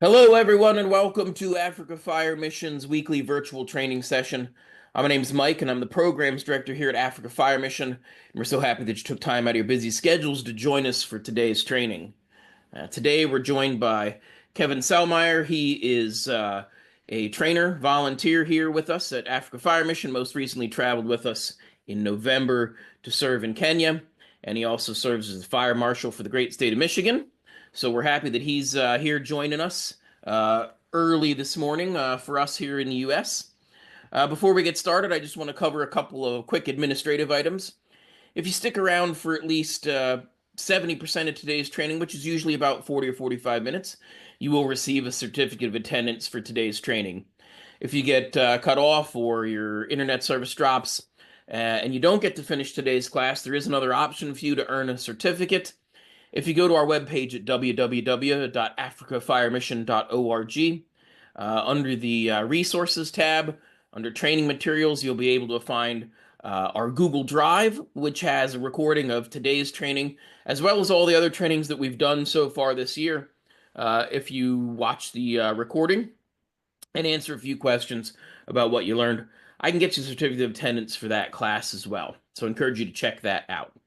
Hello, everyone, and welcome to Africa Fire Mission's weekly virtual training session. My name's Mike, and I'm the programs director here at Africa Fire Mission. And we're so happy that you took time out of your busy schedules to join us for today's training. Today, we're joined by Kevin Sehlmeyer. He is a trainer, volunteer here with us at Africa Fire Mission. Most recently, traveled with us in November to serve in Kenya, and he also serves as a fire marshal for the great state of Michigan. So we're happy that he's here joining us early this morning for us here in the U.S. Before we get started, I just want to cover a couple of quick administrative items. If you stick around for at least 70% of today's training, which is usually about 40 or 45 minutes, you will receive a certificate of attendance for today's training. If you get cut off or your internet service drops and you don't get to finish today's class, there is another option for you to earn a certificate. If you go to our webpage at www.africafiremission.org, under the resources tab, under training materials, you'll be able to find our Google Drive, which has a recording of today's training, as well as all the other trainings that we've done so far this year. If you watch the recording and answer a few questions about what you learned, I can get you a certificate of attendance for that class as well. So I encourage you to check that out.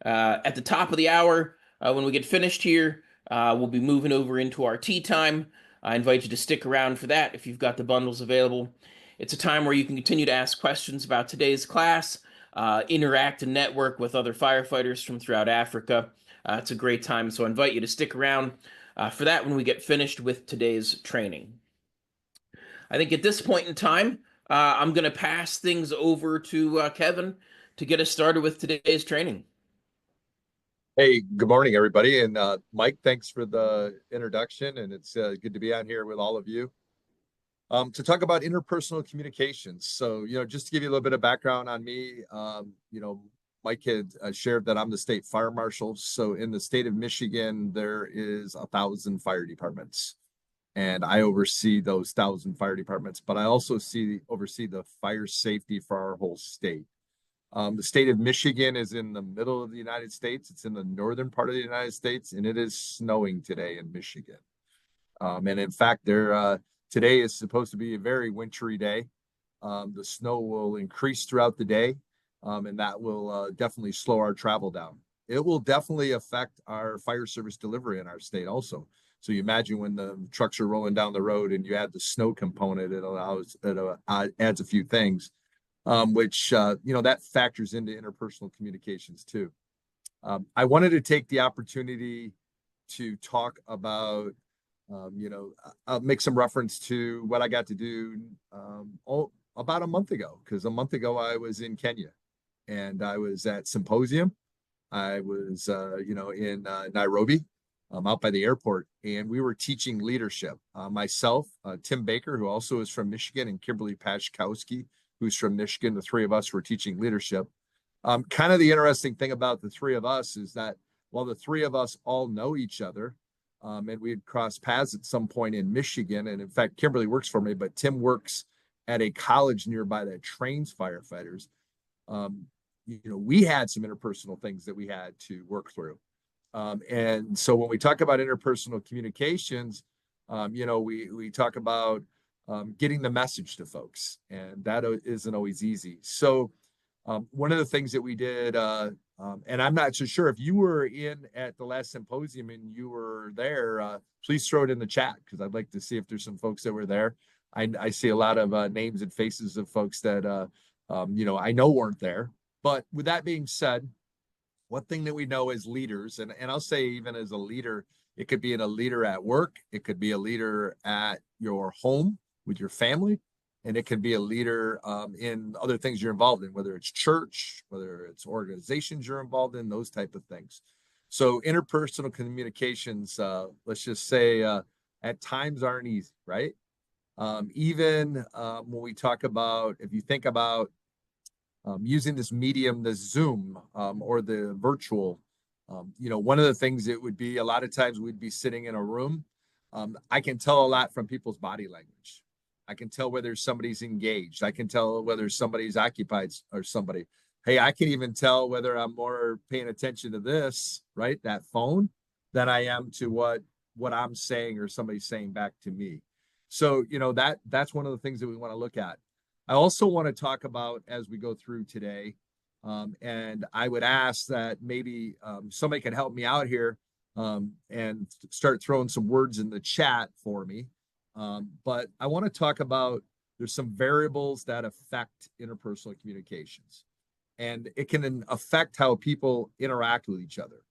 At the top of the hour, when we get finished here, we'll be moving over into our tea time. I invite you to stick around for that if you've got the bundles available. It's a time where you can continue to ask questions about today's class, interact and network with other firefighters from throughout Africa. It's a great time, so I invite you to stick around for that when we get finished with today's training. I think at this point in time, I'm going to pass things over to Kevin to get us started with today's training. Hey, good morning, everybody. And Mike, thanks for the introduction. And it's good to be on here with all of you to talk about interpersonal communications. So, just to give you a little bit of background on me, Mike had shared that I'm the state fire marshal. So in the state of Michigan, there is 1,000 fire departments. And I oversee those 1,000 fire departments, but I also oversee the fire safety for our whole state. The state of Michigan is in the middle of the United States. It's in the northern part of the United States, and it is snowing today in Michigan. And in fact, today is supposed to be a very wintry day. The snow will increase throughout the day, and that will definitely slow our travel down. It will definitely affect our fire service delivery in our state also. So you imagine when the trucks are rolling down the road and you add the snow component, it adds a few things. Which that factors into interpersonal communications too. I wanted to take the opportunity to talk about, I'll make some reference to what I got to do about a month ago, because a month ago I was in Kenya and I was at Symposium. I was, in Nairobi, out by the airport, and we were teaching leadership. Myself, Tim Baker, who also is from Michigan, and Kimberly Pashkowski, who's from Michigan. The three of us were teaching leadership. Kind of the interesting thing about the three of us is that while the three of us all know each other, and we had crossed paths at some point in Michigan, and in fact, Kimberly works for me, but Tim works at a college nearby that trains firefighters. We had some interpersonal things that we had to work through. And so when we talk about interpersonal communications, we talk about getting the message to folks, and that isn't always easy. So one of the things that we did, and I'm not so sure if you were in at the last symposium and you were there, please throw it in the chat, because I'd like to see if there's some folks that were there. I see a lot of names and faces of folks that I know weren't there. But with that being said, one thing that we know as leaders, and I'll say even as a leader, it could be a leader at work, it could be a leader at your home with your family, and it can be a leader in other things you're involved in, whether it's church, whether it's organizations you're involved in, those type of things. So interpersonal communications, let's just say at times aren't easy, right? Even when we talk about, if you think about using this medium, the Zoom or the virtual, one of the things it would be, a lot of times we'd be sitting in a room. I can tell a lot from people's body language. I can tell whether somebody's engaged. I can tell whether somebody's occupied or somebody. Hey, I can even tell whether I'm more paying attention to this, right, that phone, than I am to what what I'm saying or somebody's saying back to me. So, that's one of the things that we want to look at. I also want to talk about as we go through today, and I would ask that maybe somebody can help me out here and start throwing some words in the chat for me. But I want to talk about there's some variables that affect interpersonal communications, and it can affect how people interact with each other.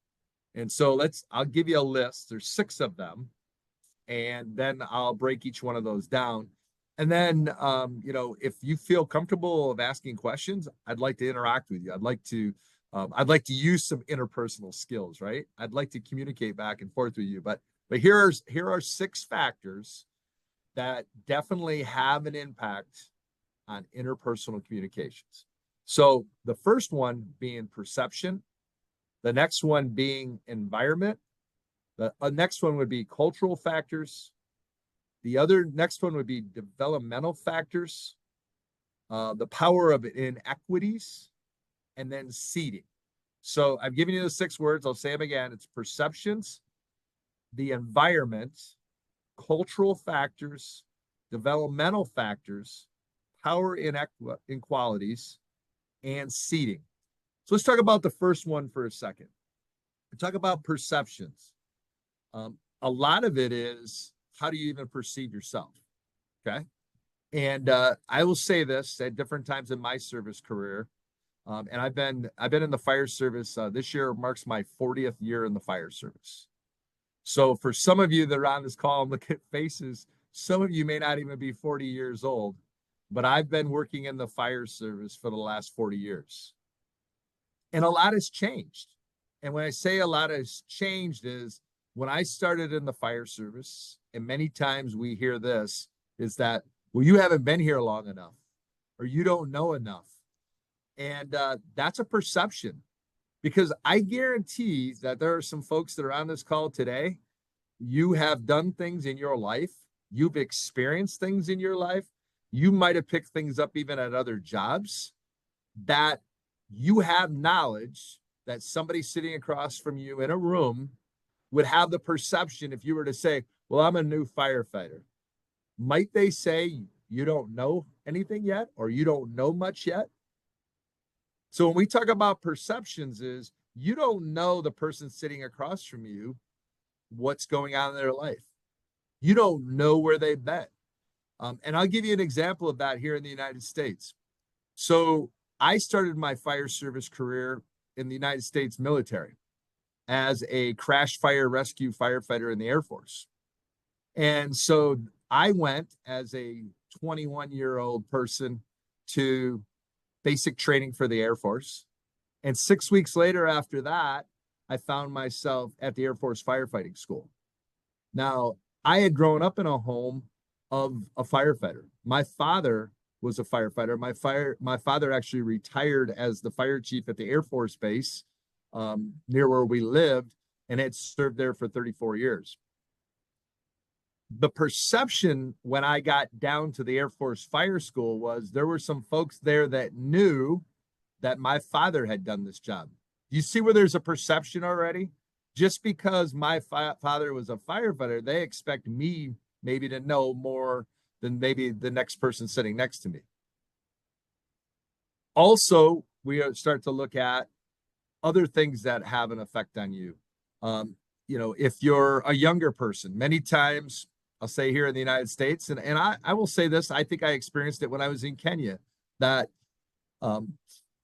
And so I'll give you a list. There's 6 of them, and then I'll break each one of those down. And then, if you feel comfortable of asking questions, I'd like to interact with you. I'd like to use some interpersonal skills, right? I'd like to communicate back and forth with you. But here are 6 factors that definitely have an impact on interpersonal communications. So the first one being perception, the next one being environment, the next one would be cultural factors, the other next one would be developmental factors, the power of inequities, and then seeding. So I've given you the 6 words. I'll say them again. It's perceptions, the environment, cultural factors, developmental factors, power inequalities, and seeding. So let's talk about the first one for a second. Talk about perceptions. A lot of it is, how do you even perceive yourself? Okay. And I will say this at different times in my service career. And I've been in the fire service. This year marks my 40th year in the fire service. So for some of you that are on this call and look at faces, some of you may not even be 40 years old, but I've been working in the fire service for the last 40 years. And a lot has changed. And when I say a lot has changed is when I started in the fire service, and many times we hear this, is that, well, you haven't been here long enough, or you don't know enough. And that's a perception, because I guarantee that there are some folks that are on this call today. You have done things in your life. You've experienced things in your life. You might have picked things up even at other jobs that you have knowledge that somebody sitting across from you in a room would have the perception. If you were to say, well, I'm a new firefighter, might they say you don't know anything yet, or you don't know much yet? So when we talk about perceptions, is you don't know the person sitting across from you, what's going on in their life. You don't know where they've been. And I'll give you an example of that here in the United States. So I started my fire service career in the United States military as a crash fire rescue firefighter in the Air Force. And so I went as a 21-year-old person to basic training for the Air Force. And 6 weeks later after that, I found myself at the Air Force firefighting school. Now, I had grown up in a home of a firefighter. My father was a firefighter. My father actually retired as the fire chief at the Air Force base near where we lived, and had served there for 34 years. The perception when I got down to the Air Force Fire School was there were some folks there that knew that my father had done this job. You see where there's a perception already? Just because my father was a firefighter, they expect me maybe to know more than maybe the next person sitting next to me. Also, we start to look at other things that have an effect on you. If you're a younger person, many times, I'll say here in the United States, and I will say this, I think I experienced it when I was in Kenya, that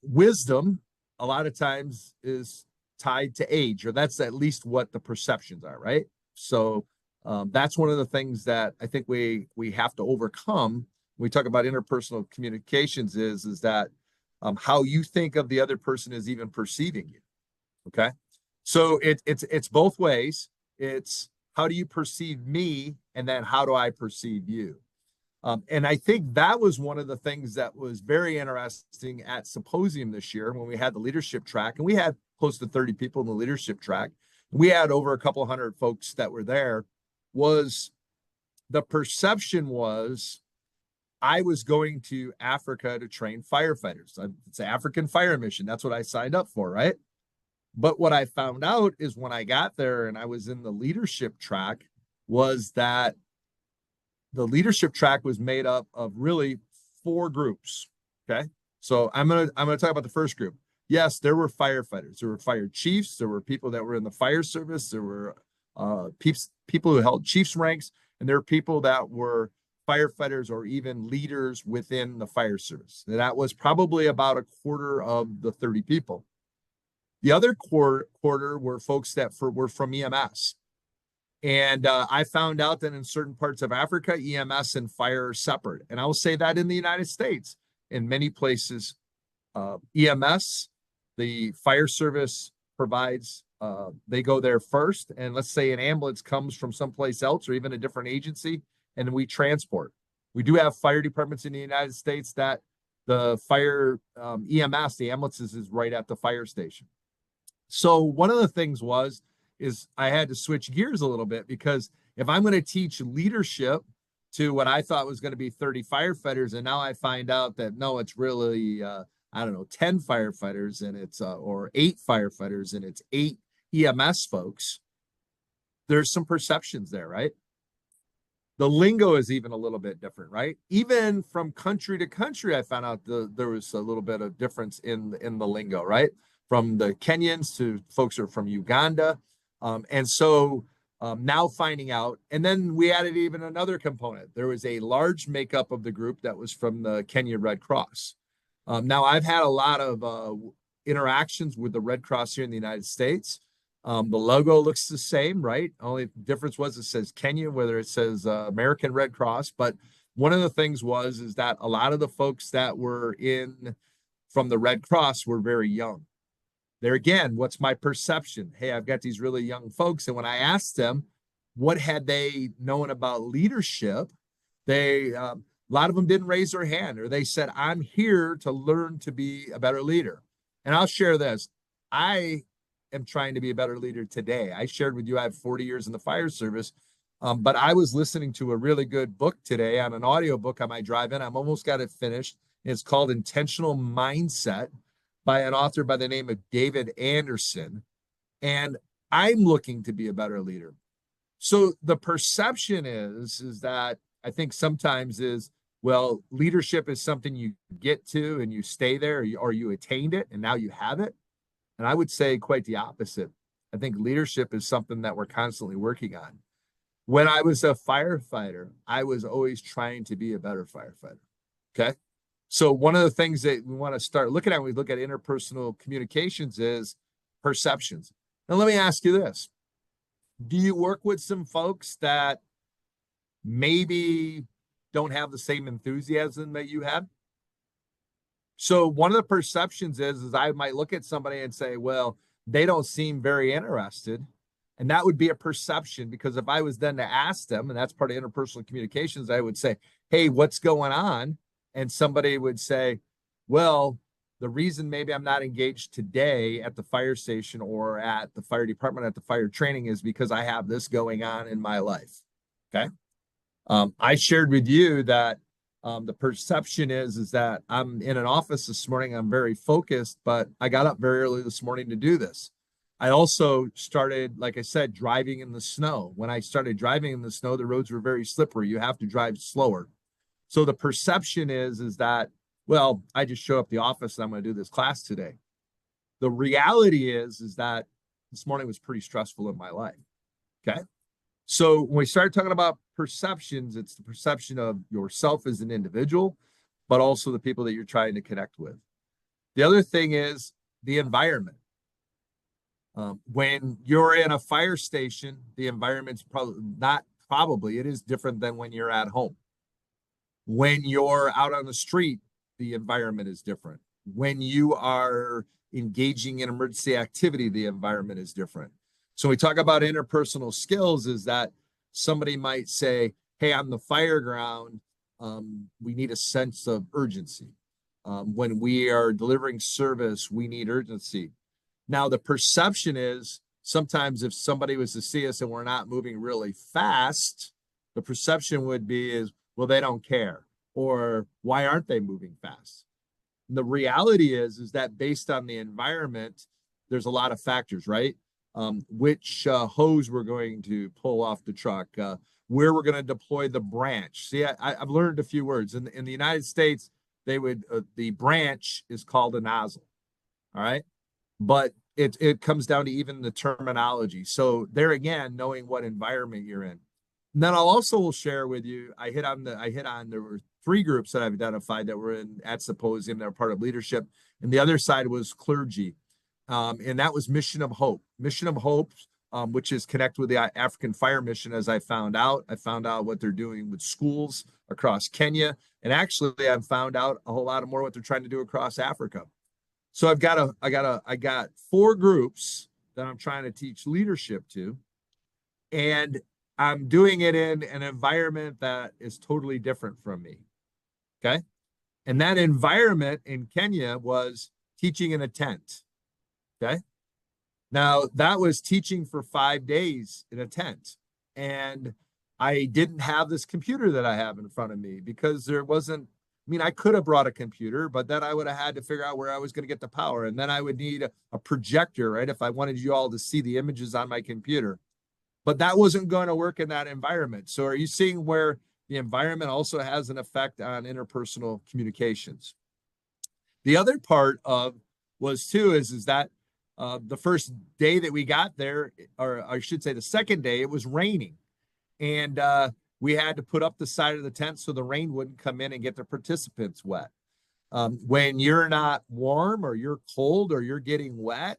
wisdom a lot of times is tied to age, or that's at least what the perceptions are, right? So that's one of the things that I think we have to overcome when we talk about interpersonal communications is that how you think of the other person is even perceiving you. Okay. So it's both ways. It's how do you perceive me, and then how do I perceive you? And I think that was one of the things that was very interesting at Symposium this year when we had the leadership track, and we had close to 30 people in the leadership track. We had over a couple hundred folks that were there. Was the perception was I was going to Africa to train firefighters. It's an African fire mission. That's what I signed up for, right? But what I found out is when I got there and I was in the leadership track, was that the leadership track was made up of really 4 groups. Okay. So I'm gonna talk about the first group. Yes, there were firefighters, there were fire chiefs, there were people that were in the fire service, there were people who held chiefs ranks, and there were people that were firefighters or even leaders within the fire service. And that was probably about a quarter of the 30 people. The other quarter were folks that were from EMS. And I found out that in certain parts of Africa, EMS and fire are separate. And I will say that in the United States, in many places, EMS, the fire service provides, they go there first. And let's say an ambulance comes from someplace else or even a different agency, and we transport. We do have fire departments in the United States that the fire EMS, the ambulances, is right at the fire station. So one of the things is I had to switch gears a little bit, because if I'm going to teach leadership to what I thought was going to be 30 firefighters, and now I find out that no, it's really I don't know, 10 firefighters, and it's or 8 firefighters, and it's 8 EMS folks, there's some perceptions there, right? The lingo is even a little bit different, right? Even from country to country, I found out there was a little bit of difference in the lingo, right? From the Kenyans to folks who are from Uganda. And so now finding out, and then we added even another component. There was a large makeup of the group that was from the Kenya Red Cross. Now I've had a lot of interactions with the Red Cross here in the United States. The logo looks the same, right? Only difference was it says Kenya, whether it says American Red Cross. But one of the things is that a lot of the folks that were from the Red Cross were very young. There again, what's my perception? Hey, I've got these really young folks, and when I asked them what had they known about leadership, they a lot of them didn't raise their hand, or they said, "I'm here to learn to be a better leader." And I'll share this: I am trying to be a better leader today. I shared with you I have 40 years in the fire service, but I was listening to a really good book today on an audio book on my drive-in. I'm almost got it finished. It's called Intentional Mindset, by an author by the name of David Anderson. And I'm looking to be a better leader. So the perception is that I think sometimes is, well, leadership is something you get to and you stay there, or you attained it and now you have it. And I would say quite the opposite. I think leadership is something that we're constantly working on. When I was a firefighter, I was always trying to be a better firefighter. Okay. So one of the things that we want to start looking at when we look at interpersonal communications is perceptions. Now, let me ask you this. Do you work with some folks that maybe don't have the same enthusiasm that you have? So one of the perceptions is I might look at somebody and say, well, they don't seem very interested. And that would be a perception, because if I was then to ask them, and that's part of interpersonal communications, I would say, hey, what's going on? And somebody would say, well, the reason maybe I'm not engaged today at the fire station or at the fire department, at the fire training, is because I have this going on in my life. Okay. I shared with you that the perception is that I'm in an office this morning. I'm very focused, but I got up very early this morning to do this. I also started, like I said, driving in the snow. When I started driving in the snow, the roads were very slippery. You have to drive slower. So the perception is that, well, I just show up at the office and I'm going to do this class today. The reality is that this morning was pretty stressful in my life. Okay. So when we start talking about perceptions, it's the perception of yourself as an individual, but also the people that you're trying to connect with. The other thing is the environment. When you're in a fire station, the environment's it is different than when you're at home. When you're out on the street, the environment is different. When you are engaging in emergency activity, the environment is different. So we talk about interpersonal skills, is that somebody might say, hey, on the fire ground, we need a sense of urgency. When we are delivering service, we need urgency. Now, the perception is sometimes if somebody was to see us and we're not moving really fast, the perception would be well, they don't care, or why aren't they moving fast? And the reality is that based on the environment, there's a lot of factors, right? which hose we're going to pull off the truck, where we're going to deploy the branch. See, I've learned a few words. In the United States, they would the branch is called a nozzle. All right, but it comes down to even the terminology. So there again, knowing what environment you're in. And then I'll also share with you. I hit on there were three groups that I've identified that were in at symposium that were part of leadership, and the other side was clergy, and that was Mission of Hope. Mission of Hope, which is connected with the African Fire Mission. As I found out what they're doing with schools across Kenya, and actually I've found out a whole lot more what they're trying to do across Africa. So I got four groups that I'm trying to teach leadership to, and I'm doing it in an environment that is totally different from me. Okay. And that environment in Kenya was teaching in a tent. Okay. Now that was teaching for 5 days in a tent. And I didn't have this computer that I have in front of me because there wasn't, I mean, I could have brought a computer, but then I would have had to figure out where I was going to get the power. And then I would need a projector, right? If I wanted you all to see the images on my computer. But that wasn't going to work in that environment. So are you seeing where the environment also has an effect on interpersonal communications? The other part of was too is that the first day that we got there, or I should say the second day, it was raining. And we had to put up the side of the tent so the rain wouldn't come in and get the participants wet. When you're not warm or you're cold or you're getting wet,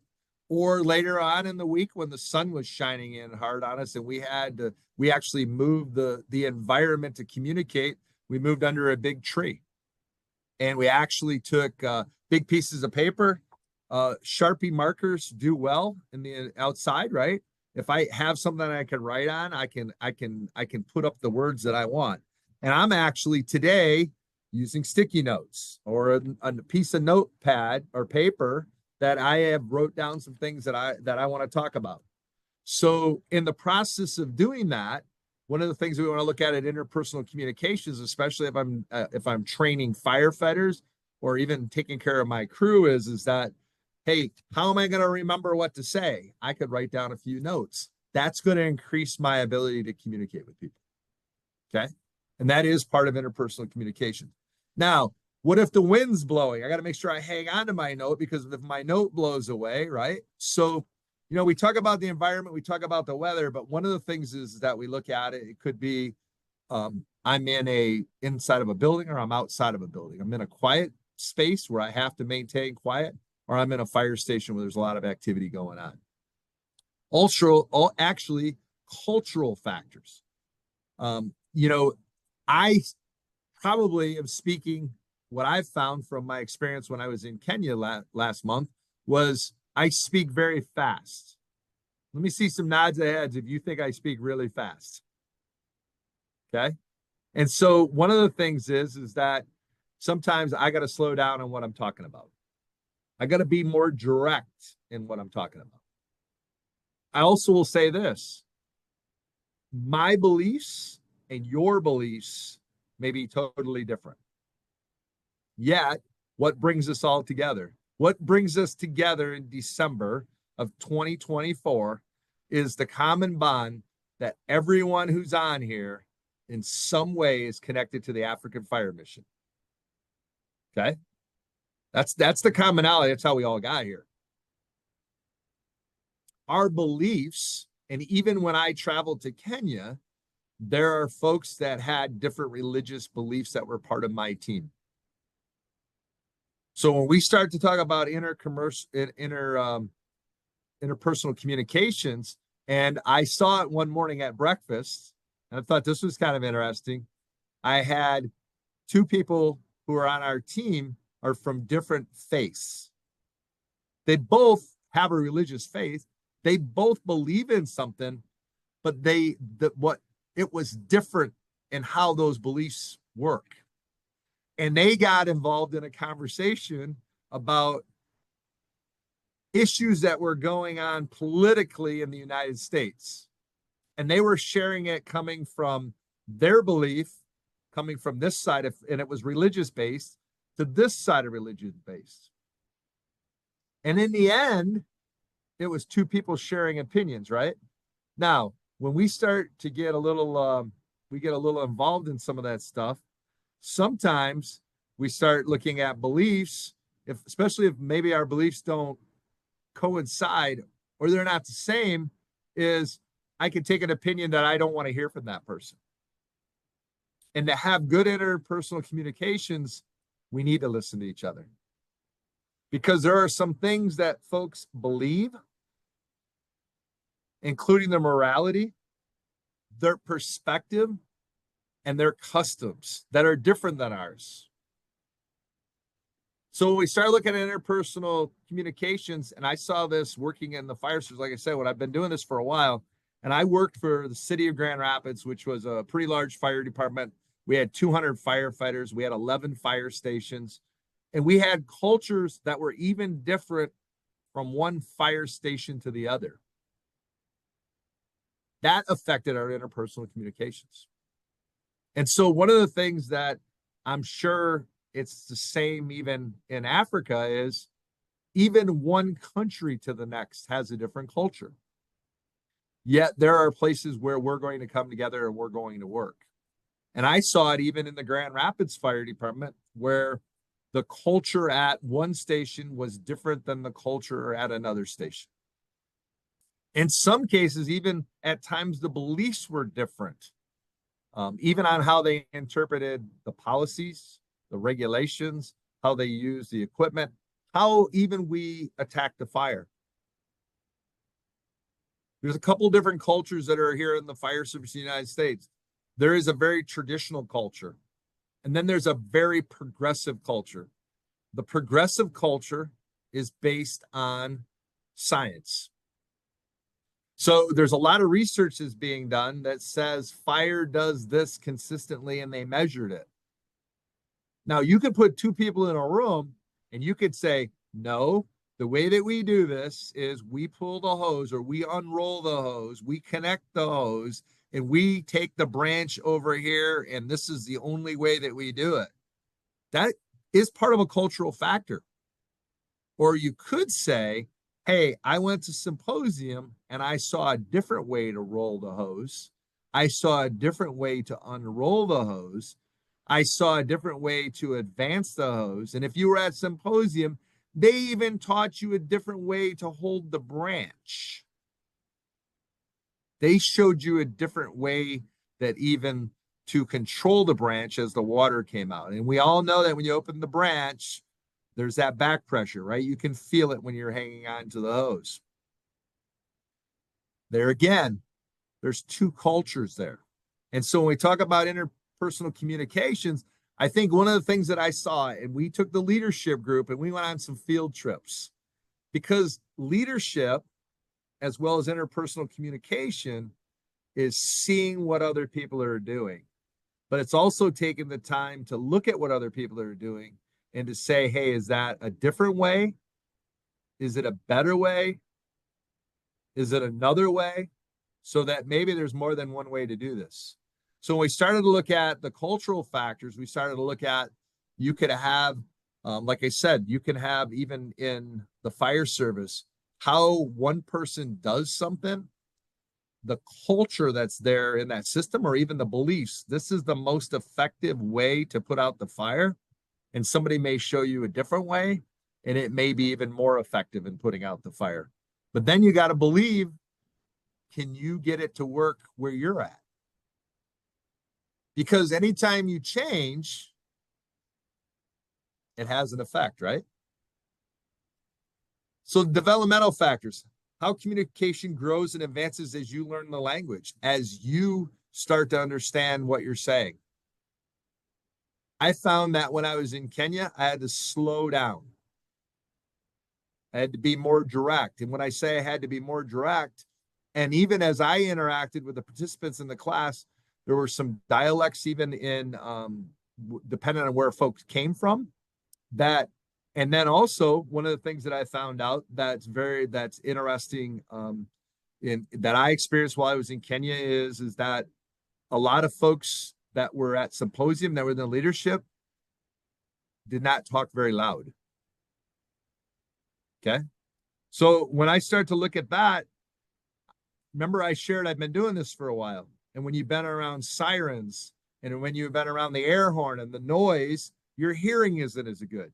or later on in the week when the sun was shining in hard on us and we actually moved the environment to communicate, we moved under a big tree. And we actually took big pieces of paper, Sharpie markers do well in the outside, right? If I have something I can write on, I can put up the words that I want. And I'm actually today using sticky notes or a piece of notepad or paper that I have wrote down some things that I want to talk about. So in the process of doing that, one of the things we want to look at interpersonal communications, especially if I'm training firefighters or even taking care of my crew, is that, hey, how am I going to remember what to say? I could write down a few notes. That's going to increase my ability to communicate with people. Okay. And that is part of interpersonal communication. Now, what if the wind's blowing? I got to make sure I hang on to my note because if my note blows away, right? So, we talk about the environment, we talk about the weather, but one of the things is that we look at it. It could be I'm inside of a building or I'm outside of a building. I'm in a quiet space where I have to maintain quiet, or I'm in a fire station where there's a lot of activity going on. Actually, cultural factors. I probably am speaking. What I've found from my experience when I was in Kenya last month was I speak very fast. Let me see some nods of heads if you think I speak really fast. Okay. And so one of the things is that sometimes I got to slow down on what I'm talking about. I got to be more direct in what I'm talking about. I also will say this. My beliefs and your beliefs may be totally different. Yet, what brings us all together? What brings us together in December of 2024 is the common bond that everyone who's on here in some way is connected to the African Fire Mission. Okay? That's the commonality. That's how we all got here. Our beliefs, and even when I traveled to Kenya, there are folks that had different religious beliefs that were part of my team. So when we start to talk about interpersonal communications, and I saw it one morning at breakfast, and I thought this was kind of interesting. I had two people who are on our team are from different faiths. They both have a religious faith. They both believe in something, but it was different in how those beliefs work. And they got involved in a conversation about issues that were going on politically in the United States. And they were sharing it coming from their belief, coming from this side, and it was religious based, to this side of religion based. And in the end, it was two people sharing opinions, right? Now, when we start to get a little, we get a little involved in some of that stuff, sometimes we start looking at beliefs, especially if maybe our beliefs don't coincide or they're not the same, is I can take an opinion that I don't want to hear from that person. And to have good interpersonal communications, we need to listen to each other. Because there are some things that folks believe, including their morality, their perspective, and their customs that are different than ours. So when we start looking at interpersonal communications, and I saw this working in the fire service, like I said, when I've been doing this for a while, and I worked for the city of Grand Rapids, which was a pretty large fire department. We had 200 firefighters. We had 11 fire stations, and we had cultures that were even different from one fire station to the other. That affected our interpersonal communications. And so one of the things that I'm sure it's the same even in Africa is even one country to the next has a different culture. Yet there are places where we're going to come together and we're going to work. And I saw it even in the Grand Rapids Fire Department, where the culture at one station was different than the culture at another station. In some cases, even at times, the beliefs were different, even on how they interpreted the policies, the regulations, how they use the equipment, how even we attack the fire. There's a couple different cultures that are here in the fire service in the United States. There is a very traditional culture, and then there's a very progressive culture. The progressive culture is based on science. So there's a lot of research that's being done that says fire does this consistently, and they measured it. Now, you could put two people in a room and you could say, no, the way that we do this is we pull the hose or we unroll the hose, we connect the hose, and we take the branch over here, and this is the only way that we do it. That is part of a cultural factor. Or you could say, hey, I went to symposium and I saw a different way to roll the hose. I saw a different way to unroll the hose. I saw a different way to advance the hose. And if you were at symposium, they even taught you a different way to hold the branch. They showed you a different way that even to control the branch as the water came out. And we all know that when you open the branch, there's that back pressure, right? You can feel it when you're hanging on to the hose. There again, there's two cultures there. And so when we talk about interpersonal communications, I think one of the things that I saw, and we took the leadership group and we went on some field trips, because leadership, as well as interpersonal communication, is seeing what other people are doing. But it's also taking the time to look at what other people are doing and to say, hey, is that a different way? Is it a better way? Is it another way? So that maybe there's more than one way to do this. So when we started to look at the cultural factors, we started to look at, you could have, like I said, you can have even in the fire service, how one person does something, the culture that's there in that system, or even the beliefs. This is the most effective way to put out the fire. And somebody may show you a different way, and it may be even more effective in putting out the fire. But then you got to believe, can you get it to work where you're at? Because anytime you change, it has an effect, right? So developmental factors, how communication grows and advances as you learn the language, as you start to understand what you're saying. I found that when I was in Kenya, I had to slow down. I had to be more direct. And when I say I had to be more direct, and even as I interacted with the participants in the class, there were some dialects even in, depending on where folks came from, that, and then also one of the things that I found out that's interesting in that I experienced while I was in Kenya is that a lot of folks that were at symposium that were in the leadership did not talk very loud. Okay. So when I start to look at that, remember I shared I've been doing this for a while. And when you've been around sirens and when you've been around the air horn and the noise, your hearing isn't as good.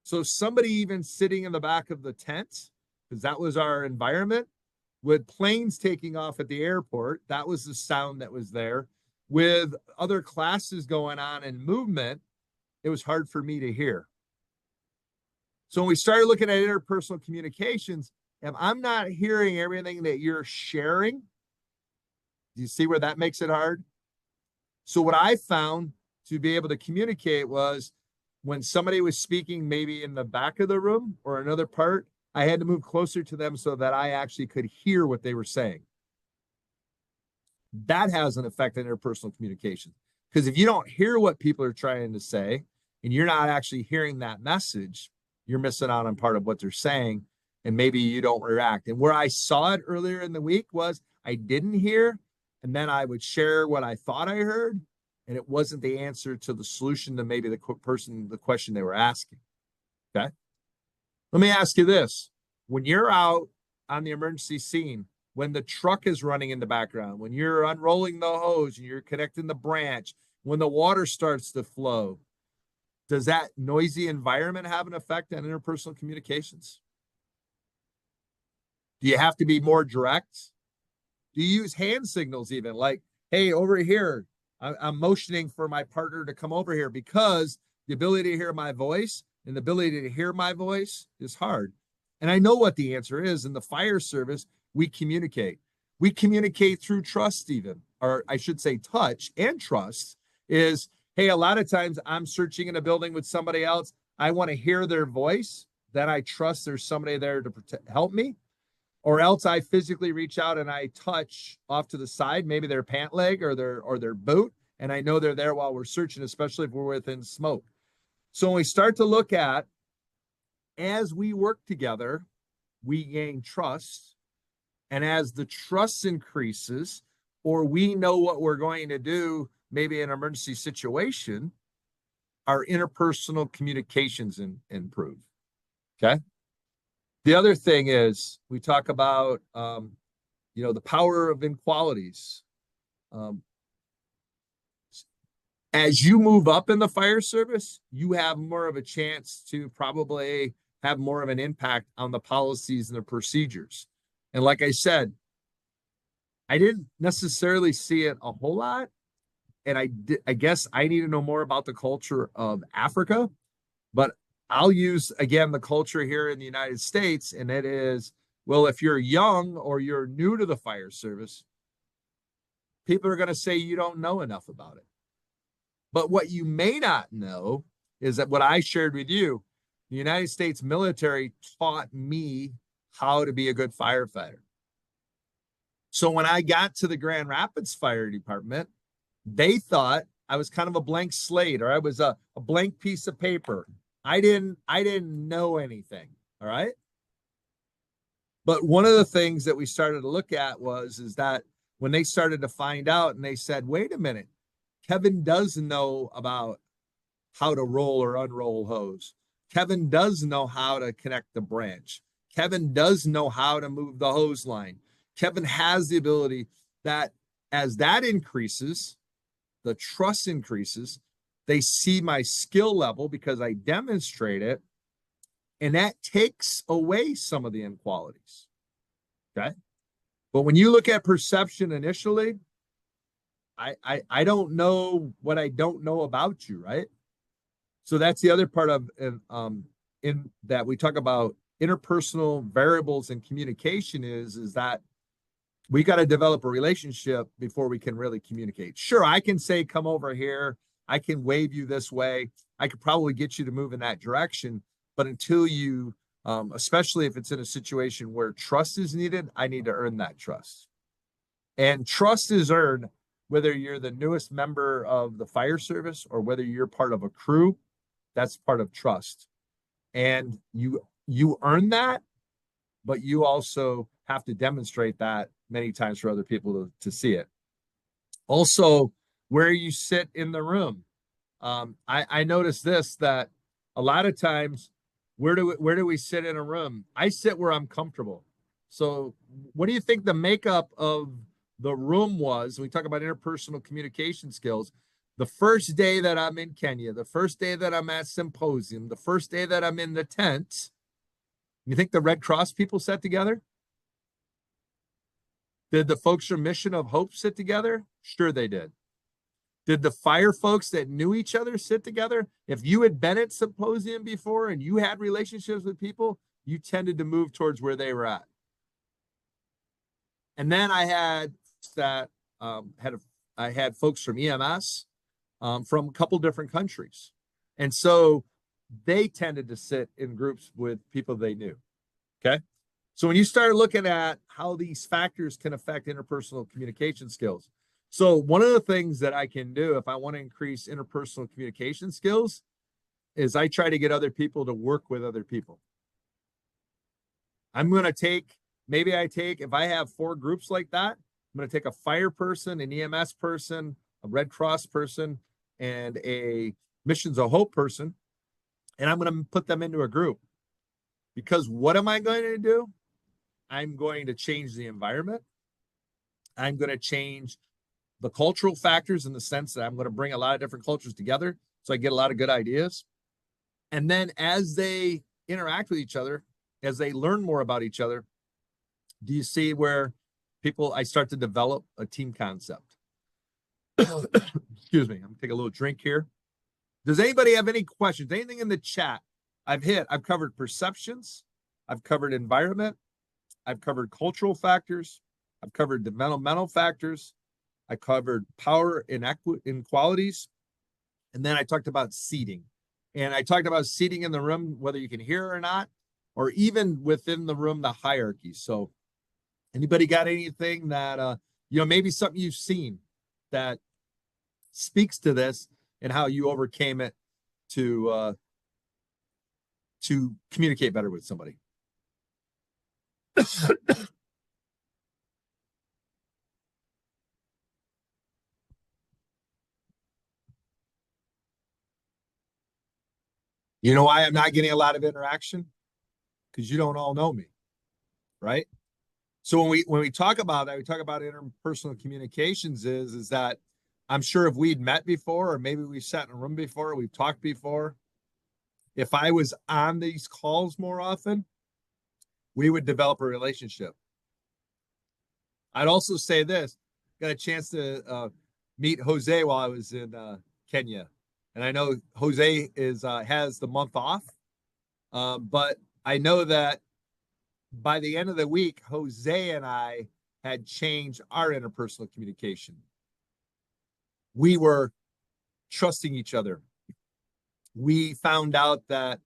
So somebody even sitting in the back of the tent, because that was our environment, with planes taking off at the airport, that was the sound that was there. With other classes going on and movement, it was hard for me to hear. So when we started looking at interpersonal communications, if I'm not hearing everything that you're sharing, do you see where that makes it hard? So what I found to be able to communicate was when somebody was speaking maybe in the back of the room or another part, I had to move closer to them so that I actually could hear what they were saying. That has an effect on interpersonal communication. Because if you don't hear what people are trying to say and you're not actually hearing that message, you're missing out on part of what they're saying and maybe you don't react. And where I saw it earlier in the week was I didn't hear, and then I would share what I thought I heard, and it wasn't the answer to the solution to maybe the question they were asking. Okay. Let me ask you this. When you're out on the emergency scene, when the truck is running in the background, when you're unrolling the hose and you're connecting the branch, when the water starts to flow, does that noisy environment have an effect on interpersonal communications? Do you have to be more direct? Do you use hand signals even like, hey, over here, I'm motioning for my partner to come over here because the ability to hear my voice and the ability to hear my voice is hard. And I know what the answer is. In the fire service, we communicate. We communicate through trust even, or I should say touch and trust is, hey, a lot of times I'm searching in a building with somebody else. I want to hear their voice. Then I trust there's somebody there to help me. Or else I physically reach out and I touch off to the side, maybe their pant leg or their boot, and I know they're there while we're searching, especially if we're within smoke. So when we start to look at, as we work together, we gain trust. And as the trust increases, or we know what we're going to do, maybe in an emergency situation, our interpersonal communications improve. Okay. The other thing is we talk about, the power of inequalities. As you move up in the fire service, you have more of a chance to probably have more of an impact on the policies and the procedures. And like I said, I didn't necessarily see it a whole lot. And I guess I need to know more about the culture of Africa, but I'll use, again, the culture here in the United States, and it is, well, if you're young or you're new to the fire service, people are going to say you don't know enough about it. But what you may not know is that what I shared with you, the United States military taught me how to be a good firefighter. So when I got to the Grand Rapids Fire Department, they thought I was kind of a blank slate, or I was a blank piece of paper. I didn't know anything. All right. But one of the things that we started to look at is that when they started to find out and they said, wait a minute, Kevin does know about how to roll or unroll hose. Kevin does know how to connect the branch. Kevin does know how to move the hose line. Kevin has the ability that as that increases, the trust increases, they see my skill level because I demonstrate it, and that takes away some of the inequalities. Okay. But when you look at perception initially, I don't know what I don't know about you, right? So that's the other part of in that we talk about interpersonal variables in communication is that we got to develop a relationship before we can really communicate. Sure, I can say, come over here. I can wave you this way. I could probably get you to move in that direction. But until you, especially if it's in a situation where trust is needed, I need to earn that trust. And trust is earned whether you're the newest member of the fire service or whether you're part of a crew. That's part of trust. And you earn that, but you also have to demonstrate that many times for other people to see it. Also, where you sit in the room. I noticed this, that a lot of times where do we sit in a room? I sit where I'm comfortable. So what do you think the makeup of the room was? We talk about interpersonal communication skills. The first day that I'm in Kenya, the first day that I'm at symposium, the first day that I'm in the tent, you think the Red Cross people sat together? Did the folks from Mission of Hope sit together? Sure, they did. Did the fire folks that knew each other sit together? If you had been at symposium before and you had relationships with people, you tended to move towards where they were at. And then I had that I had folks from EMS from a couple different countries, and so they tended to sit in groups with people they knew. Okay, so when you start looking at how these factors can affect interpersonal communication skills, so one of the things that I can do if I want to increase interpersonal communication skills is I try to get other people to work with other people. I'm going to take, maybe I take, if I have 4 groups like that, I'm going to take a fire person, an EMS person, a Red Cross person, and a Missions of Hope person, and I'm going to put them into a group. Because what am I going to do? I'm going to change the environment. I'm going to change the cultural factors in the sense that I'm going to bring a lot of different cultures together so I get a lot of good ideas. And then as they interact with each other, as they learn more about each other, do you see where I start to develop a team concept? Excuse me, I'm gonna take a little drink here. Does anybody have any questions? Anything in the chat? I've covered perceptions, I've covered environment, I've covered cultural factors, I've covered developmental factors, I covered power inequalities, and then I talked about seating. And I talked about seating in the room, whether you can hear or not, or even within the room, the hierarchy. So anybody got anything that, maybe something you've seen that speaks to this and how you overcame it to communicate better with somebody? You know why I'm not getting a lot of interaction? Because you don't all know me, right? So when we talk about that, we talk about interpersonal communications is that I'm sure if we'd met before, or maybe we sat in a room before, we've talked before, if I was on these calls more often, we would develop a relationship. I'd also say this, got a chance to meet Jose while I was in Kenya. And I know Jose has the month off, but I know that by the end of the week, Jose and I had changed our interpersonal communication. We were trusting each other. We found out that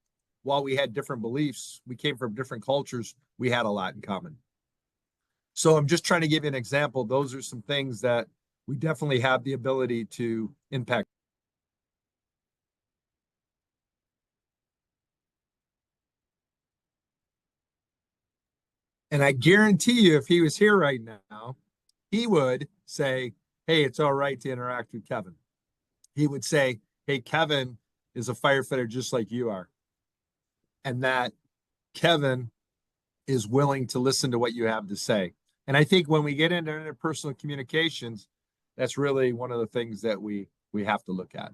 while we had different beliefs, we came from different cultures, we had a lot in common. So I'm just trying to give you an example. Those are some things that we definitely have the ability to impact. And I guarantee you, if he was here right now, he would say, hey, it's all right to interact with Kevin. He would say, hey, Kevin is a firefighter just like you are. And that Kevin is willing to listen to what you have to say. And I think when we get into interpersonal communications, that's really one of the things that we have to look at.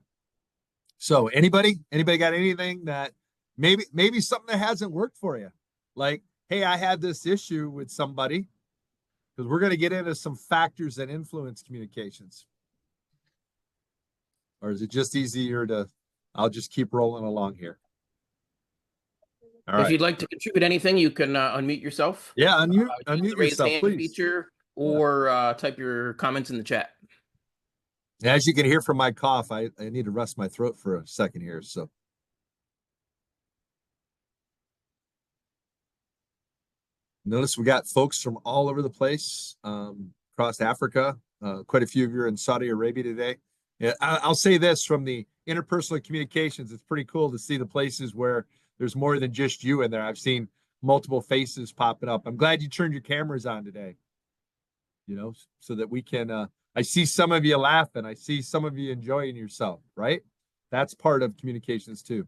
So anybody got anything that maybe something that hasn't worked for you? Like, hey, I had this issue with somebody, because we're going to get into some factors that influence communications. Or is it just easier I'll just keep rolling along here? All right. If you'd like to contribute anything, you can unmute yourself. Yeah, unmute the raise yourself, hand please. Feature, or type your comments in the chat. As you can hear from my cough, I need to rest my throat for a second here. So notice we got folks from all over the place, across Africa. Quite a few of you are in Saudi Arabia today. Yeah, I'll say this from the interpersonal communications, it's pretty cool to see the places where there's more than just you in there. I've seen multiple faces popping up. I'm glad you turned your cameras on today, so that we can, I see some of you laughing. I see some of you enjoying yourself, right? That's part of communications too.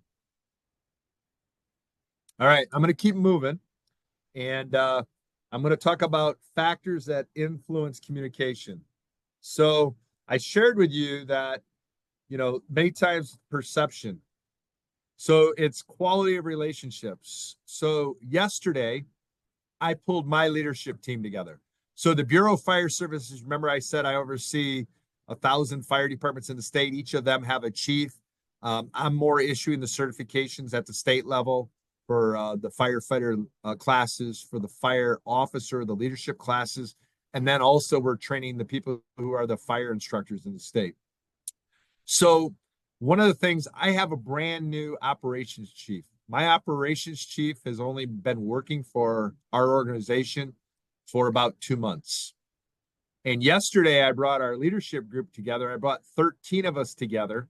All right, I'm going to keep moving, and I'm going to talk about factors that influence communication. So I shared with you that, many times perception. So it's quality of relationships. So yesterday, I pulled my leadership team together. So the Bureau of Fire Services, remember I said I oversee 1,000 fire departments in the state. Each of them have a chief. I'm more issuing the certifications at the state level for the firefighter classes, for the fire officer, the leadership classes. And then also we're training the people who are the fire instructors in the state. So one of the things, I have a brand new operations chief. My operations chief has only been working for our organization for about 2 months. And yesterday I brought our leadership group together. I brought 13 of us together.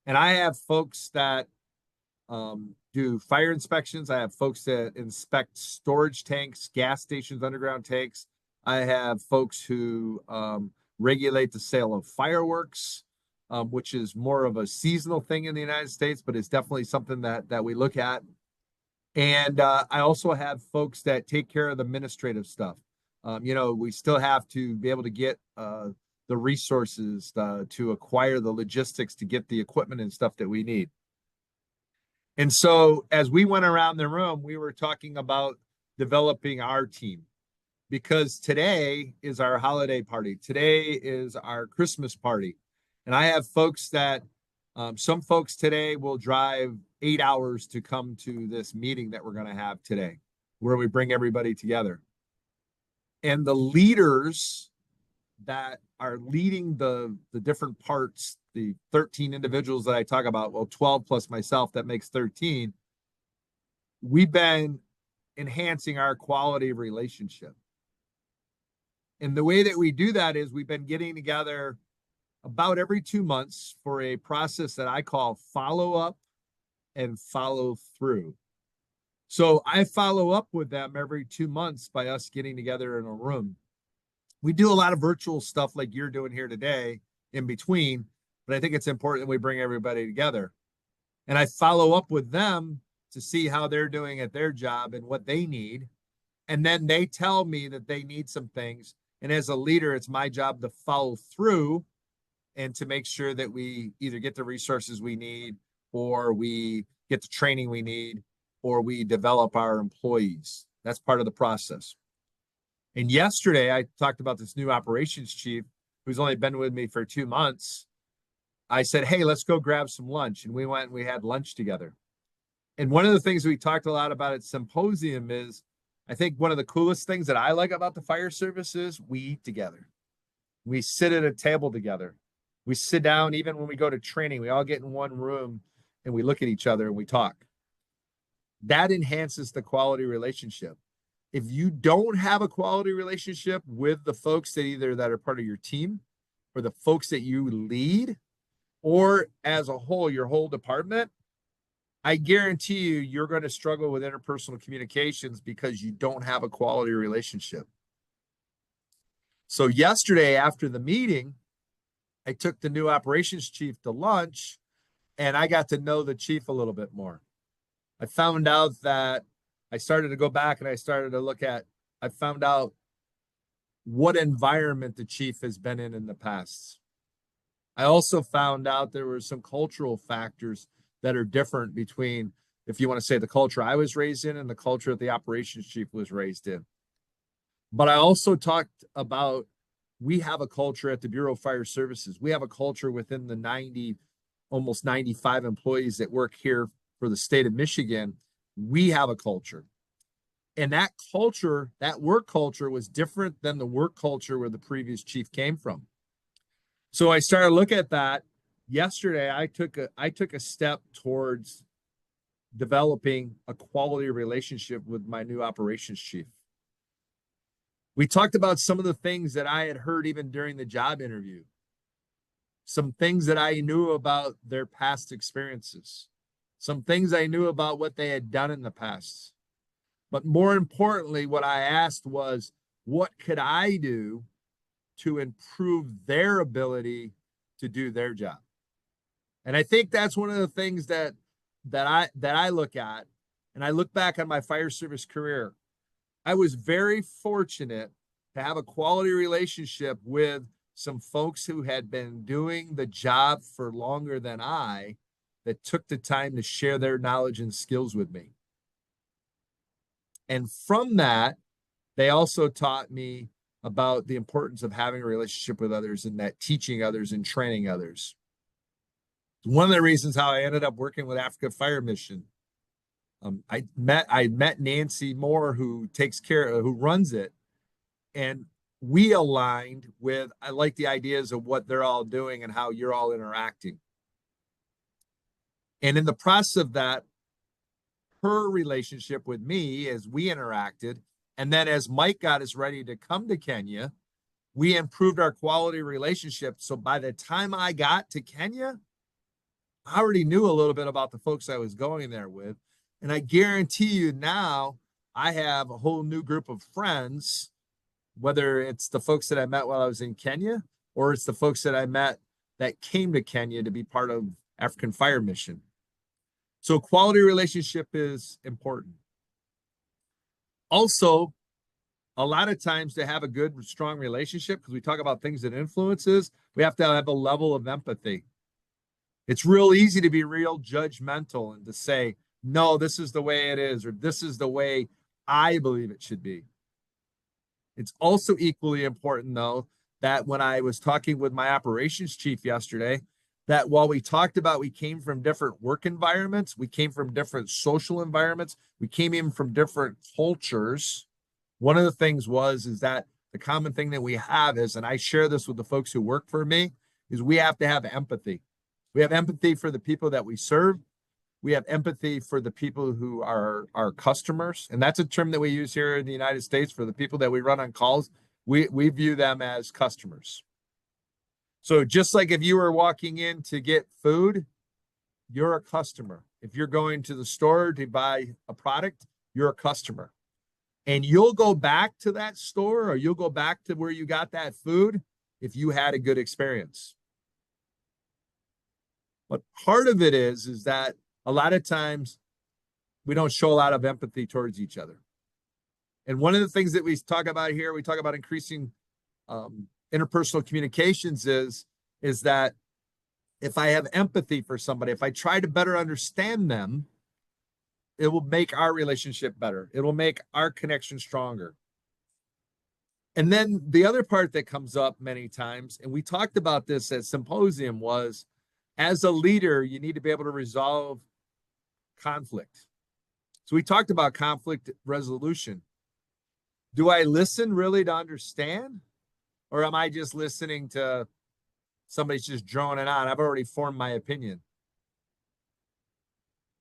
And I have folks that do fire inspections. I have folks that inspect storage tanks, gas stations, underground tanks. I have folks who regulate the sale of fireworks, which is more of a seasonal thing in the United States, but it's definitely something that we look at. And I also have folks that take care of the administrative stuff. We still have to be able to get the resources to acquire the logistics to get the equipment and stuff that we need. And so as we went around the room, we were talking about developing our team, because today is our holiday party. Today is our Christmas party. And I have folks that, some folks today will drive 8 hours to come to this meeting that we're going to have today, where we bring everybody together. And the leaders that are leading the different parts, the 13 individuals that I talk about, well, 12 plus myself, that makes 13. We've been enhancing our quality of relationship. And the way that we do that is we've been getting together about every 2 months for a process that I call follow up and follow through. So I follow up with them every 2 months by us getting together in a room. We do a lot of virtual stuff like you're doing here today in between, but I think it's important that we bring everybody together. And I follow up with them to see how they're doing at their job and what they need. And then they tell me that they need some things. And as a leader, it's my job to follow through and to make sure that we either get the resources we need, or we get the training we need, or we develop our employees. That's part of the process. And yesterday I talked about this new operations chief who's only been with me for 2 months. I said, hey, let's go grab some lunch. And we went and we had lunch together. And one of the things we talked a lot about at symposium is, I think one of the coolest things that I like about the fire service is we eat together. We sit at a table together. We sit down, even when we go to training, we all get in one room and we look at each other and we talk. That enhances the quality relationship. If you don't have a quality relationship with the folks that are part of your team, or the folks that you lead, or as a whole, your whole department, I guarantee you're going to struggle with interpersonal communications because you don't have a quality relationship. So yesterday after the meeting, I took the new operations chief to lunch, and I got to know the chief a little bit more. I found out that I started to go back and I started to look at, I found out what environment the chief has been in the past. I also found out there were some cultural factors that are different between, if you want to say, the culture I was raised in and the culture that the operations chief was raised in. But I also talked about, we have a culture at the Bureau of Fire Services. We have a culture within the almost 95 employees that work here for the state of Michigan. We have a culture. And that culture, that work culture, was different than the work culture where the previous chief came from. So I started to look at that. Yesterday, I took a step towards developing a quality relationship with my new operations chief. We talked about some of the things that I had heard even during the job interview, some things that I knew about their past experiences, some things I knew about what they had done in the past. But more importantly, what I asked was, what could I do to improve their ability to do their job? And I think that's one of the things that I look at. and I look back on my fire service career, I was very fortunate to have a quality relationship with some folks who had been doing the job for longer than I, that took the time to share their knowledge and skills with me. And from that, they also taught me about the importance of having a relationship with others, and that teaching others and training others. One of the reasons how I ended up working with Africa Fire Mission. I met Nancy Moore, who runs it, and we aligned with, I like the ideas of what they're all doing and how you're all interacting. And in the process of that, her relationship with me, as we interacted, and then as Mike got us ready to come to Kenya, we improved our quality relationship. So by the time I got to Kenya, I already knew a little bit about the folks I was going there with. And I guarantee you now, I have a whole new group of friends, whether it's the folks that I met while I was in Kenya, or it's the folks that I met that came to Kenya to be part of African Fire Mission. So quality relationship is important. Also, a lot of times to have a good, strong relationship, because we talk about things that influences, we have to have a level of empathy. It's real easy to be real judgmental and to say, no, this is the way it is, or this is the way I believe it should be. It's also equally important, though, that when I was talking with my operations chief yesterday, that while we talked about we came from different work environments, we came from different social environments, we came in from different cultures. One of the things is that the common thing that we have is, and I share this with the folks who work for me, is we have to have empathy. We have empathy for the people that we serve. We have empathy for the people who are our customers. And that's a term that we use here in the United States for the people that we run on calls. We view them as customers. So just like if you were walking in to get food, you're a customer. If you're going to the store to buy a product, you're a customer. And you'll go back to that store, or you'll go back to where you got that food if you had a good experience. But part of it is that a lot of times we don't show a lot of empathy towards each other. And one of the things that we talk about here, we talk about increasing interpersonal communications is that if I have empathy for somebody, if I try to better understand them, it will make our relationship better. It will make our connection stronger. And then the other part that comes up many times, and we talked about this at symposium, was as a leader, you need to be able to resolve conflict. So we talked about conflict resolution. Do I listen really to understand? Or am I just listening to somebody's just droning on? I've already formed my opinion.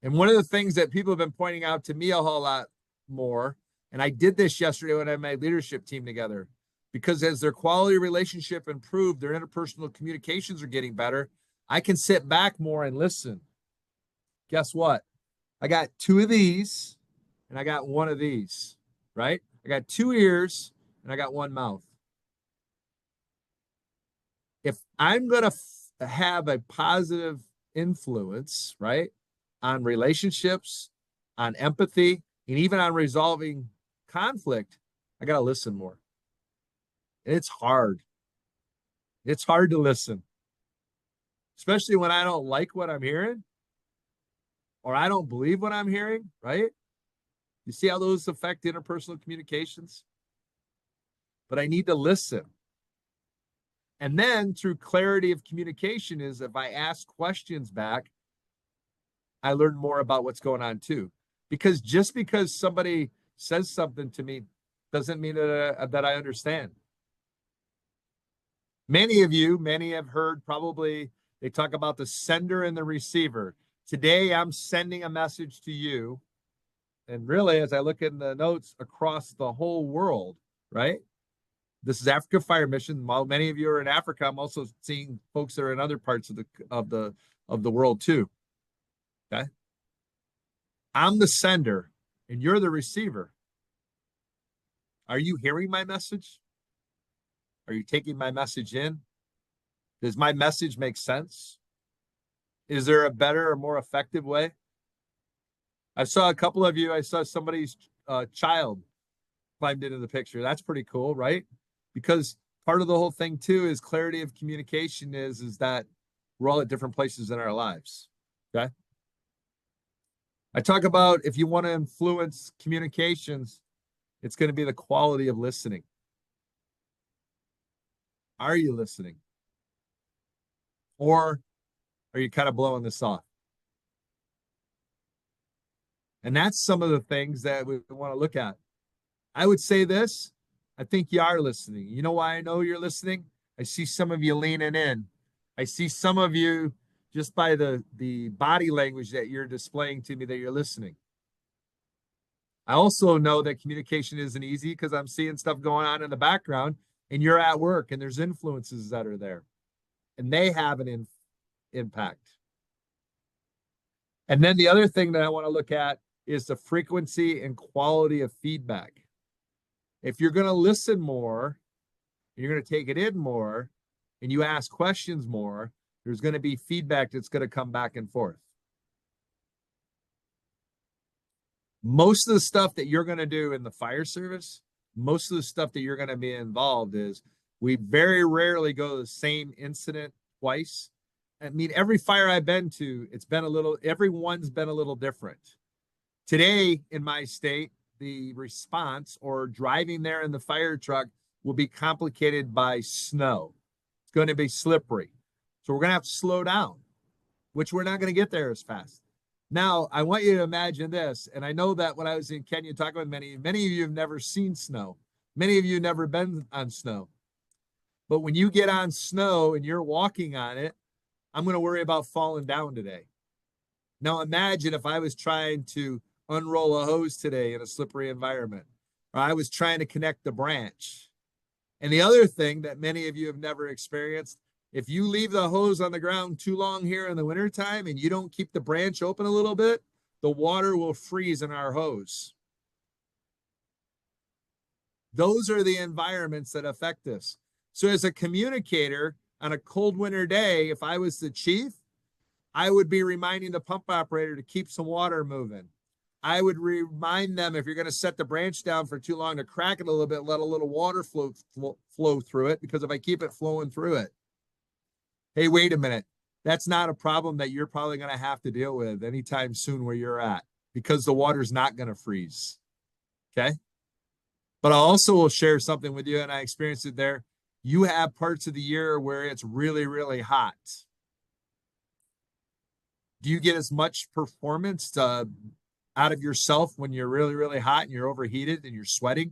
And one of the things that people have been pointing out to me a whole lot more, and I did this yesterday when I had my leadership team together, because as their quality relationship improved, their interpersonal communications are getting better, I can sit back more and listen. Guess what? I got 2 of these and I got 1 of these, right? I got 2 ears and I got 1 mouth. If I'm going to have a positive influence, right, on relationships, on empathy, and even on resolving conflict, I got to listen more. It's hard. It's hard to listen, especially when I don't like what I'm hearing or I don't believe what I'm hearing, right? You see how those affect interpersonal communications? But I need to listen. And then through clarity of communication is if I ask questions back, I learn more about what's going on too. Because just because somebody says something to me doesn't mean that I understand. Many have heard probably, they talk about the sender and the receiver. Today, I'm sending a message to you. And really, as I look in the notes across the whole world, right? This is Africa Fire Mission. While many of you are in Africa, I'm also seeing folks that are in other parts of the world too. Okay. I'm the sender and you're the receiver. Are you hearing my message? Are you taking my message in? Does my message make sense? Is there a better or more effective way? I saw a couple of you. I saw somebody's child climbed into the picture. That's pretty cool, right? Because part of the whole thing too is clarity of communication is that we're all at different places in our lives. Okay. I talk about if you want to influence communications, it's going to be the quality of listening. Are you listening? Or are you kind of blowing this off? And that's some of the things that we want to look at. I would say this. I think you are listening. You know why I know you're listening? I see some of you leaning in. I see some of you just by the body language that you're displaying to me that you're listening. I also know that communication isn't easy because I'm seeing stuff going on in the background and you're at work and there's influences that are there and they have an impact. And then the other thing that I want to look at is the frequency and quality of feedback. If you're going to listen more, you're going to take it in more, and you ask questions more, there's going to be feedback that's going to come back and forth. Most of the stuff that you're going to do in the fire service, most of the stuff that you're going to be involved is we very rarely go to the same incident twice. I mean, every fire I've been to, everyone's been a little different. Today in my state, the response or driving there in the fire truck will be complicated by snow. It's going to be slippery. So we're going to have to slow down, which we're not going to get there as fast. Now, I want you to imagine this. And I know that when I was in Kenya talking with many of you have never seen snow. Many of you have never been on snow. But when you get on snow and you're walking on it, I'm going to worry about falling down today. Now, imagine if I was trying to unroll a hose today in a slippery environment, or I was trying to connect the branch. And the other thing that many of you have never experienced, if you leave the hose on the ground too long here in the wintertime and you don't keep the branch open a little bit, the water will freeze in our hose. Those are the environments that affect this. So as a communicator on a cold winter day, if I was the chief, I would be reminding the pump operator to keep some water moving. I would remind them if you're going to set the branch down for too long to crack it a little bit, let a little water flow through it, because if I keep it flowing through it, hey, wait a minute. That's not a problem that you're probably going to have to deal with anytime soon where you're at, because the water's not going to freeze. Okay. But I also will share something with you, and I experienced it there. You have parts of the year where it's really, really hot. Do you get as much performance out of yourself when you're really, really hot and you're overheated and you're sweating?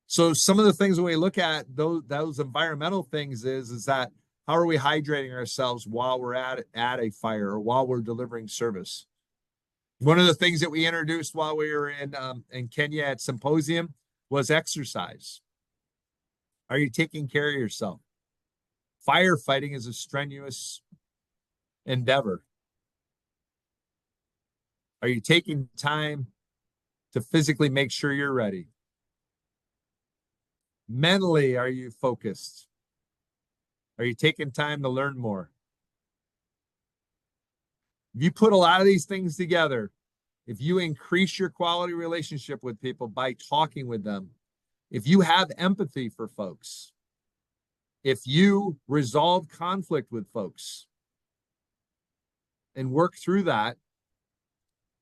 So some of the things when we look at those environmental things is that how are we hydrating ourselves while we're at a fire or while we're delivering service? One of the things that we introduced while we were in Kenya at Symposium was exercise. Are you taking care of yourself? Firefighting is a strenuous endeavor. Are you taking time to physically make sure you're ready? Mentally, are you focused? Are you taking time to learn more? If you put a lot of these things together, if you increase your quality relationship with people by talking with them, if you have empathy for folks, if you resolve conflict with folks and work through that,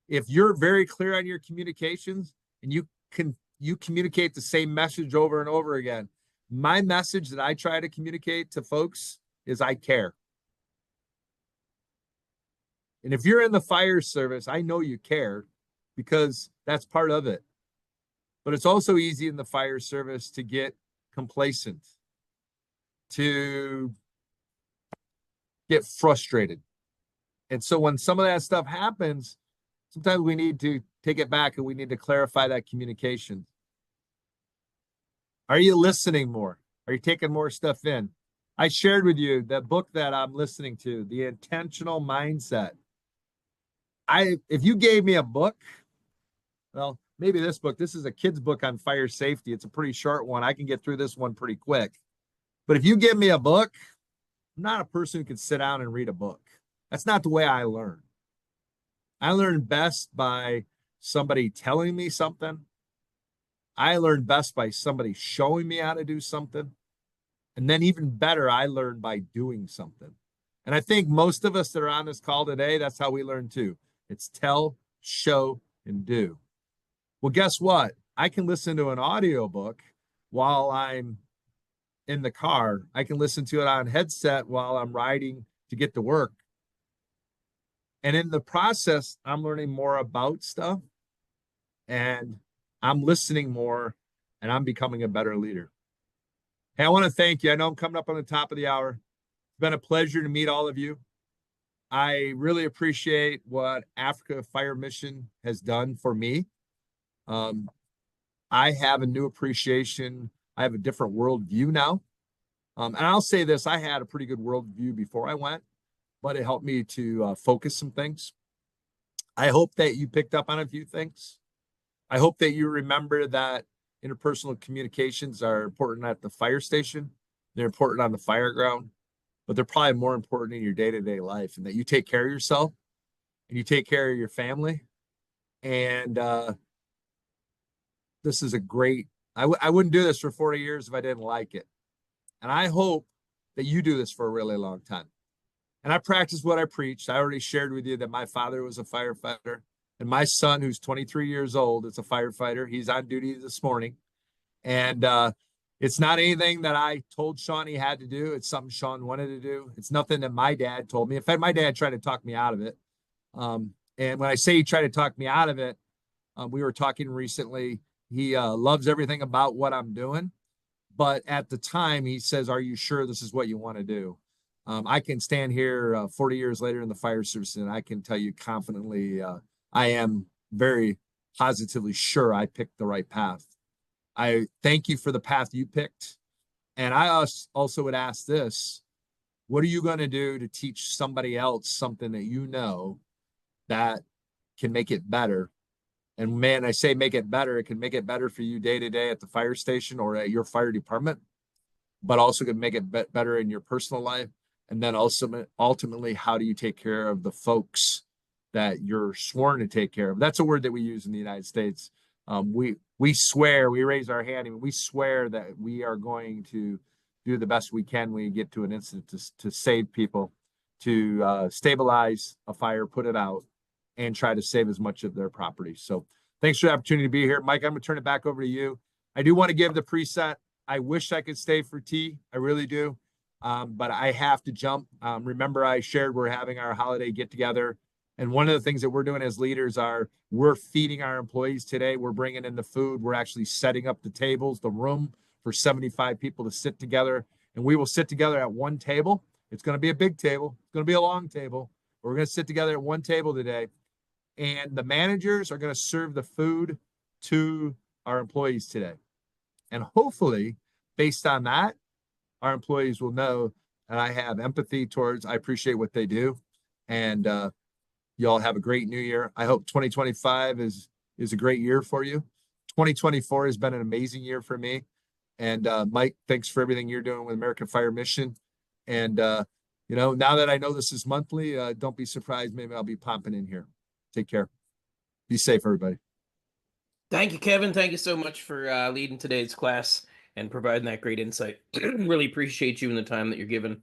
if you're very clear on your communications and you communicate the same message over and over again. My message that I try to communicate to folks is I care. And if you're in the fire service, I know you care because that's part of it. But it's also easy in the fire service to get complacent, to get frustrated. And so when some of that stuff happens, sometimes we need to take it back and we need to clarify that communication. Are you listening more? Are you taking more stuff in? I shared with you that book that I'm listening to, The Intentional Mindset. If you gave me a book, well, maybe this book, this is a kid's book on fire safety. It's a pretty short one. I can get through this one pretty quick. But if you give me a book, I'm not a person who can sit down and read a book. That's not the way I learn. I learn best by somebody telling me something. I learn best by somebody showing me how to do something. And then even better, I learn by doing something. And I think most of us that are on this call today, that's how we learn too. It's tell, show, and do. Well, guess what? I can listen to an audiobook while I'm in the car. I can listen to it on headset while I'm riding to get to work. And in the process, I'm learning more about stuff and I'm listening more and I'm becoming a better leader. Hey, I want to thank you. I know I'm coming up on the top of the hour. It's been a pleasure to meet all of you. I really appreciate what Africa Fire Mission has done for me. Um, I have a new appreciation. I have a different worldview now. And I'll say this, I had a pretty good worldview before I went, but it helped me to focus some things. I hope that you picked up on a few things. I hope that you remember that interpersonal communications are important at the fire station. They're important on the fire ground, but they're probably more important in your day-to-day life, and that you take care of yourself and you take care of your family. And this is a great, I wouldn't do this for 40 years if I didn't like it. And I hope that you do this for a really long time. And I practice what I preach. I already shared with you that my father was a firefighter, and my son, who's 23 years old, is a firefighter. He's on duty this morning. And it's not anything that I told Sean he had to do. It's something Sean wanted to do. It's nothing that my dad told me. In fact, my dad tried to talk me out of it. And when I say he tried to talk me out of it, we were talking recently. He loves everything about what I'm doing. But at the time, he says, "Are you sure this is what you want to do?" I can stand here 40 years later in the fire service, and I can tell you confidently, I am very positively sure I picked the right path. I thank you for the path you picked. And I also would ask this: what are you going to do to teach somebody else something that you know that can make it better? And man, I say make it better. It can make it better for you day to day at the fire station or at your fire department, but also can make it better in your personal life. And then also ultimately, how do you take care of the folks that you're sworn to take care of? That's a word that we use in the United States. We swear, we raise our hand, and we swear that we are going to do the best we can when we get to an incident to save people, to stabilize a fire, put it out, and try to save as much of their property. So thanks for the opportunity to be here. Mike, I'm going to turn it back over to you. I do want to give the preset. I wish I could stay for tea. I really do. But I have to jump. Remember, I shared we're having our holiday get together. And one of the things that we're doing as leaders are we're feeding our employees today. We're bringing in the food. We're actually setting up the tables, the room for 75 people to sit together. And we will sit together at one table. It's going to be a big table. It's going to be a long table. We're going to sit together at one table today. And the managers are going to serve the food to our employees today. And hopefully, based on that, our employees will know that I have empathy towards, I appreciate what they do. And you all have a great new year. I hope 2025 is a great year for you. 2024 has been an amazing year for me. And Mike, thanks for everything you're doing with American Fire Mission. And, now that I know this is monthly, don't be surprised. Maybe I'll be popping in here. Take care. Be safe, everybody. Thank you, Kevin. Thank you so much for leading today's class and providing that great insight. Really appreciate you and the time that you're given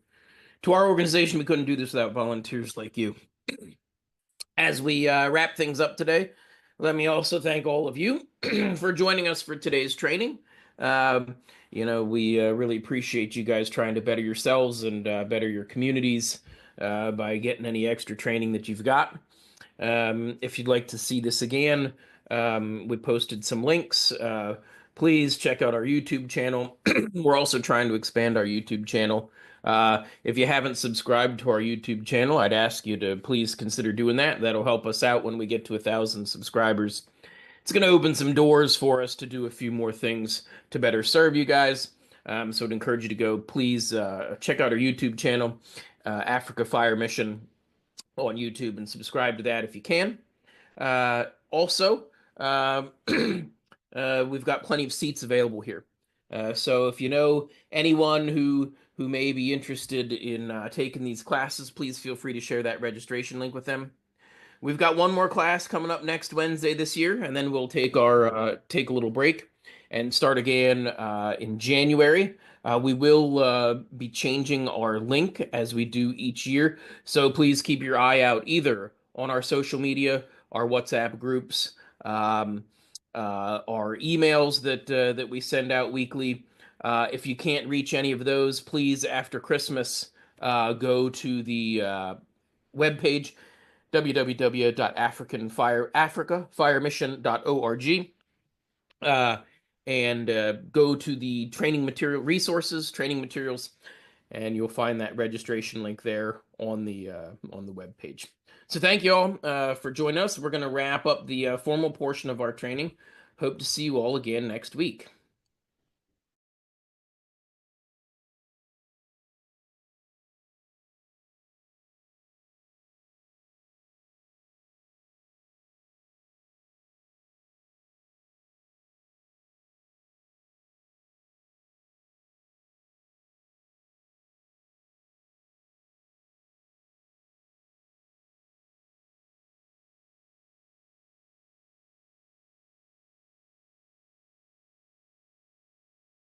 to our organization. We couldn't do this without volunteers like you. As we wrap things up today, let me also thank all of you for joining us for today's training. We really appreciate you guys trying to better yourselves and better your communities by getting any extra training that you've got. If you'd like to see this again, we posted some links. Please check out our YouTube channel. We're also trying to expand our YouTube channel. If you haven't subscribed to our YouTube channel, I'd ask you to please consider doing that. That'll help us out when we get to 1,000 subscribers. It's going to open some doors for us to do a few more things to better serve you guys. So I'd encourage you to go, please check out our YouTube channel, Africa Fire Mission on YouTube, and subscribe to that if you can. Also, we've got plenty of seats available here. So if you know anyone who may be interested in taking these classes, please feel free to share that registration link with them. We've got one more class coming up next Wednesday this year, and then we'll take a little break and start again in January. We will be changing our link as we do each year, so please keep your eye out either on our social media, our WhatsApp groups, our emails that we send out weekly. If you can't reach any of those, please after Christmas go to the webpage www.africafiremission.org uh, and go to the training material resources, training materials, and you'll find that registration link there on the web page. So thank you all for joining us. We're going to wrap up the formal portion of our training. Hope to see you all again next week.